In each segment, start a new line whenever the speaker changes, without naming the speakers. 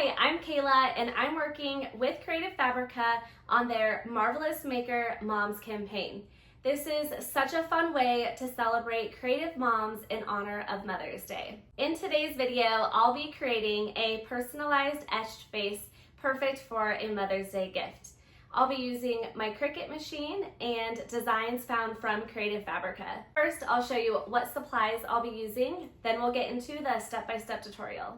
Hi, I'm Kayla and I'm working with Creative Fabrica on their Marvelous Maker Moms campaign. This is such a fun way to celebrate creative moms in honor of Mother's Day. In today's video, I'll be creating a personalized etched vase perfect for a Mother's Day gift. I'll be using my Cricut machine and designs found from Creative Fabrica. First, I'll show you what supplies I'll be using, then we'll get into the step-by-step tutorial.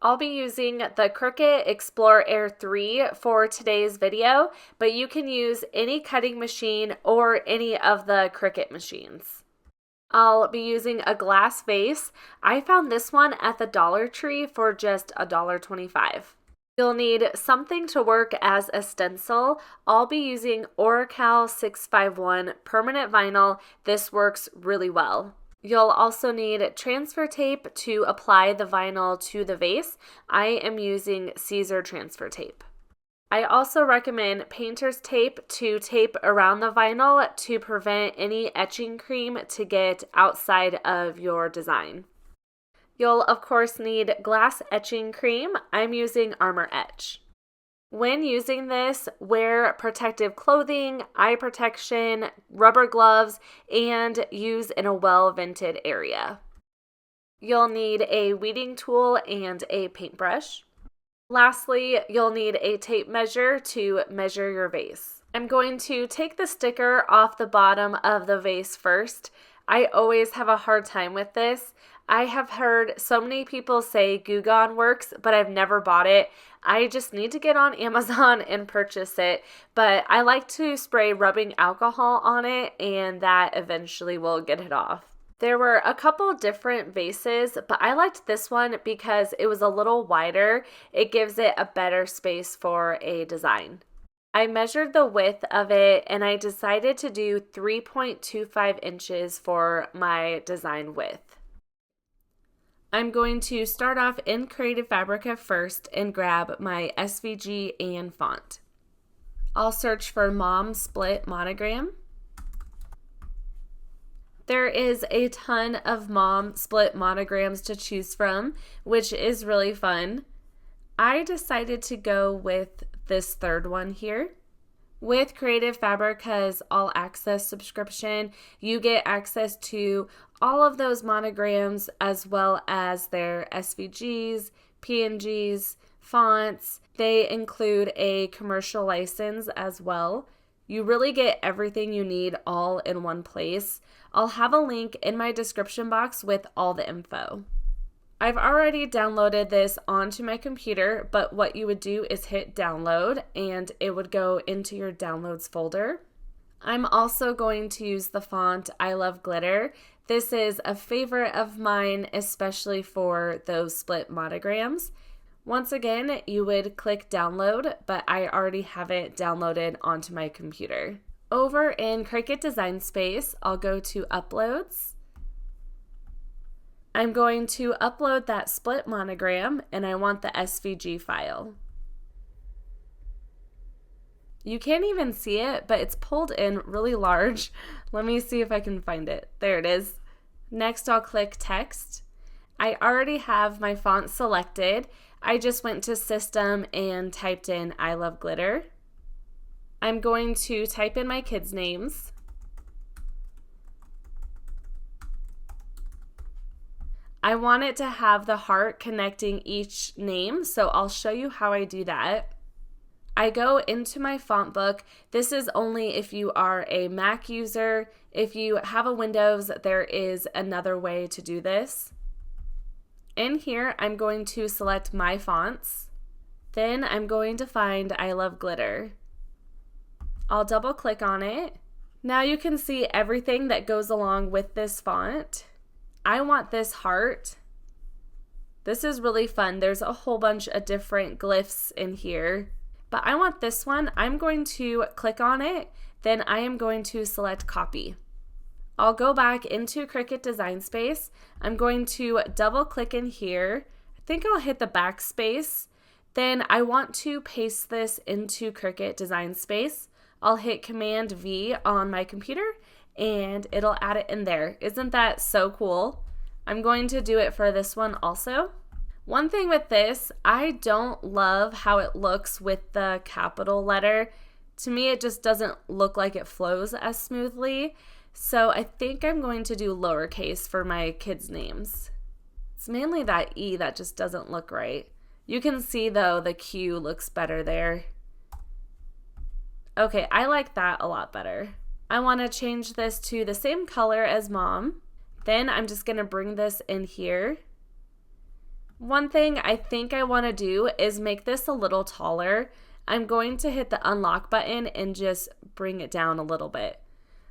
I'll be using the Cricut Explore Air 3 for today's video, but you can use any cutting machine or any of the Cricut machines. I'll be using a glass vase. I found this one at the Dollar Tree for just $1.25. You'll need something to work as a stencil. I'll be using Oracal 651 permanent vinyl. This works really well. You'll also need transfer tape to apply the vinyl to the vase. I am using Caesar transfer tape. I also recommend painter's tape to tape around the vinyl to prevent any etching cream to get outside of your design. You'll of course need glass etching cream. I'm using Armour Etch. When using this, wear protective clothing, eye protection, rubber gloves, and use in a well-vented area. You'll need a weeding tool and a paintbrush. Lastly, you'll need a tape measure to measure your vase. I'm going to take the sticker off the bottom of the vase first. I always have a hard time with this. I have heard so many people say Goo Gone works, but I've never bought it. I just need to get on Amazon and purchase it, but I like to spray rubbing alcohol on it and that eventually will get it off. There were a couple different vases, but I liked this one because it was a little wider. It gives it a better space for a design. I measured the width of it and I decided to do 3.25 inches for my design width. I'm going to start off in Creative Fabrica first and grab my SVG and font. I'll search for Mom Split Monogram. There is a ton of Mom Split monograms to choose from, which is really fun. I decided to go with this third one here. With Creative Fabrica's All Access subscription, you get access to all of those monograms as well as their SVGs, PNGs, fonts. They include a commercial license as well. You really get everything you need all in one place. I'll have a link in my description box with all the info. I've already downloaded this onto my computer, but what you would do is hit download and it would go into your downloads folder. I'm also going to use the font I Love Glitter. This is a favorite of mine, especially for those split monograms. Once again, you would click download, but I already have it downloaded onto my computer. Over in Cricut Design Space, I'll go to Uploads. I'm going to upload that split monogram and I want the SVG file. You can't even see it, but it's pulled in really large. Let me see if I can find it. There it is. Next, I'll click Text. I already have my font selected. I just went to System and typed in I Love Glitter. I'm going to type in my kids' names. I want it to have the heart connecting each name, so I'll show you how I do that. I go into my font book. This is only if you are a Mac user. If you have a Windows, there is another way to do this. In here, I'm going to select my fonts. Then I'm going to find I Love Glitter. I'll double click on it. Now you can see everything that goes along with this font. I want this heart. This is really fun. There's a whole bunch of different glyphs in here, but I want this one. I'm going to click on it, then I am going to select copy. I'll go back into Cricut Design Space. I'm going to double click in here. I think I'll hit the backspace. Then I want to paste this into Cricut Design Space. I'll hit Command V on my computer and it'll add it in there. Isn't that so cool? I'm going to do it for this one also. One thing with this, I don't love how it looks with the capital letter. To me, it just doesn't look like it flows as smoothly. So I think I'm going to do lowercase for my kids' names. It's mainly that E that just doesn't look right. You can see though the Q looks better there. Okay, I like that a lot better. I want to change this to the same color as mom. Then I'm just going to bring this in here. One thing I think I want to do is make this a little taller. I'm going to hit the unlock button and just bring it down a little bit.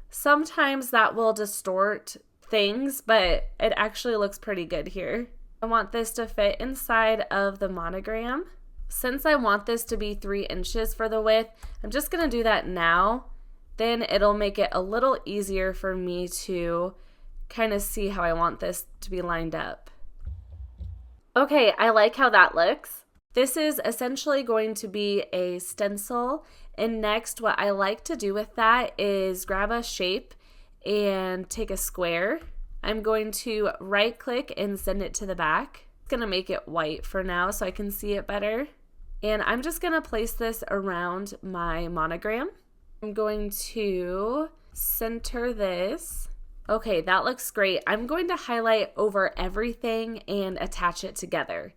Sometimes that will distort things, but it actually looks pretty good here. I want this to fit inside of the monogram. Since I want this to be 3 inches for the width, I'm just going to do that now. Then it'll make it a little easier for me to kind of see how I want this to be lined up. Okay, I like how that looks. This is essentially going to be a stencil, and next what I like to do with that is grab a shape and take a square. I'm going to right click and send it to the back. It's going to make it white for now so I can see it better. And I'm just going to place this around my monogram. I'm going to center this. Okay, that looks great. I'm going to highlight over everything and attach it together.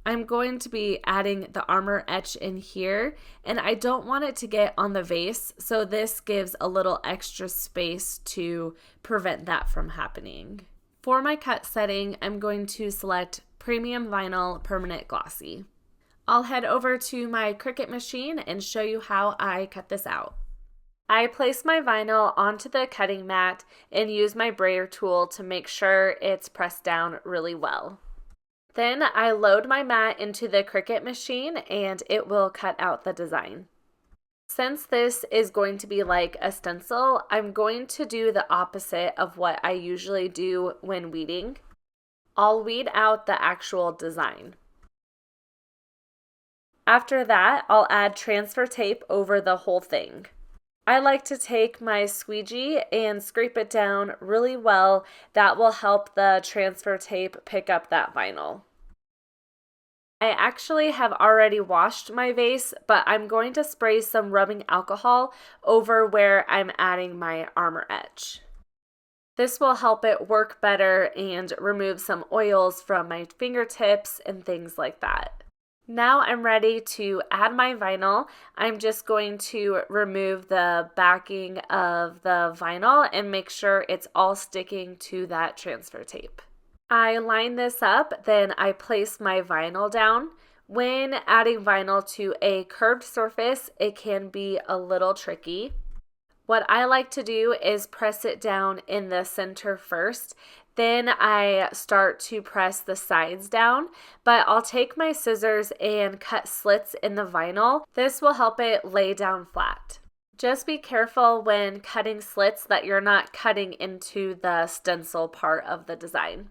I'm going to be adding the Armour Etch in here, and I don't want it to get on the vase, so this gives a little extra space to prevent that from happening. For my cut setting, I'm going to select Premium Vinyl Permanent Glossy. I'll head over to my Cricut machine and show you how I cut this out. I place my vinyl onto the cutting mat and use my brayer tool to make sure it's pressed down really well. Then I load my mat into the Cricut machine and it will cut out the design. Since this is going to be like a stencil, I'm going to do the opposite of what I usually do when weeding. I'll weed out the actual design. After that, I'll add transfer tape over the whole thing. I like to take my squeegee and scrape it down really well. That will help the transfer tape pick up that vinyl. I actually have already washed my vase, but I'm going to spray some rubbing alcohol over where I'm adding my Armour Etch. This will help it work better and remove some oils from my fingertips and things like that. Now I'm ready to add my vinyl. I'm just going to remove the backing of the vinyl and make sure it's all sticking to that transfer tape. I line this up, then I place my vinyl down. When adding vinyl to a curved surface, it can be a little tricky. What I like to do is press it down in the center first. Then I start to press the sides down, but I'll take my scissors and cut slits in the vinyl. This will help it lay down flat. Just be careful when cutting slits that you're not cutting into the stencil part of the design.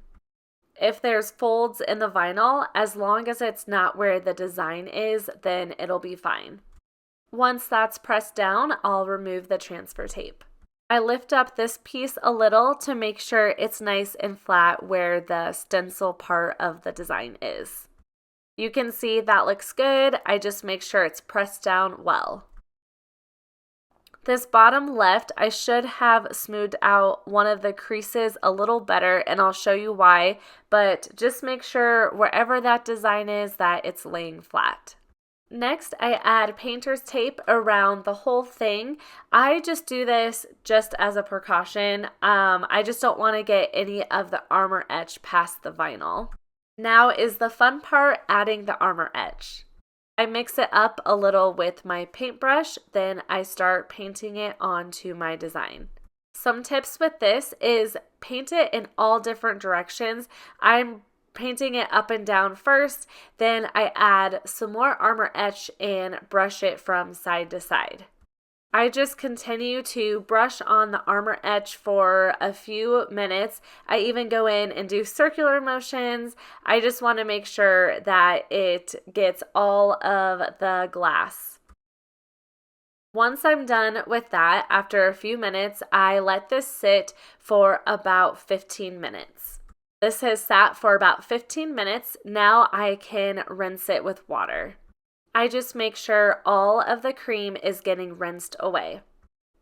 If there's folds in the vinyl, as long as it's not where the design is, then it'll be fine. Once that's pressed down, I'll remove the transfer tape. I lift up this piece a little to make sure it's nice and flat where the stencil part of the design is. You can see that looks good. I just make sure it's pressed down well. This bottom left, I should have smoothed out one of the creases a little better, and I'll show you why, but just make sure wherever that design is that it's laying flat. Next, I add painter's tape around the whole thing. I just do this just as a precaution. I just don't want to get any of the Armour Etch past the vinyl. Now is the fun part, adding the Armour Etch. I mix it up a little with my paintbrush, then I start painting it onto my design. Some tips with this is paint it in all different directions. I'm painting it up and down first, then I add some more Armour Etch and brush it from side to side. I just continue to brush on the Armour Etch for a few minutes. I even go in and do circular motions. I just want to make sure that it gets all of the glass. Once I'm done with that, after a few minutes, I let this sit for about 15 minutes.
This has sat for about 15 minutes. Now I can rinse it with water. I just make sure all of the cream is getting rinsed away.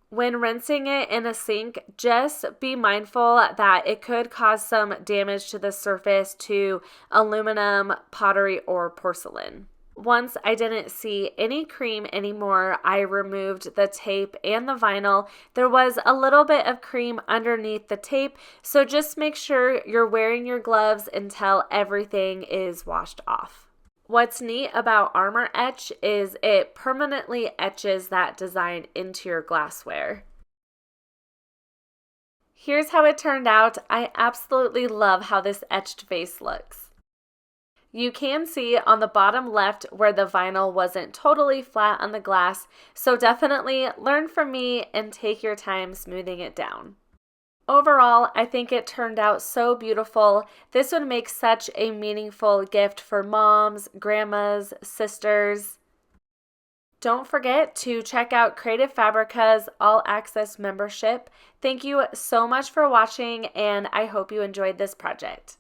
When rinsing it in a sink, just be mindful that it could cause some damage to the surface to aluminum, pottery, or porcelain. Once I didn't see any cream anymore, I removed the tape and the vinyl. There was a little bit of cream underneath the tape, so just make sure you're wearing your gloves until everything is washed off. What's neat about Armour Etch is it permanently etches that design into your glassware. Here's how it turned out. I absolutely love how this etched vase looks. You can see on the bottom left where the vinyl wasn't totally flat on the glass, so definitely learn from me and take your time smoothing it down. Overall, I think it turned out so beautiful. This would make such a meaningful gift for moms, grandmas, sisters. Don't forget to check out Creative Fabrica's All Access membership. Thank you so much for watching, and I hope you enjoyed this project.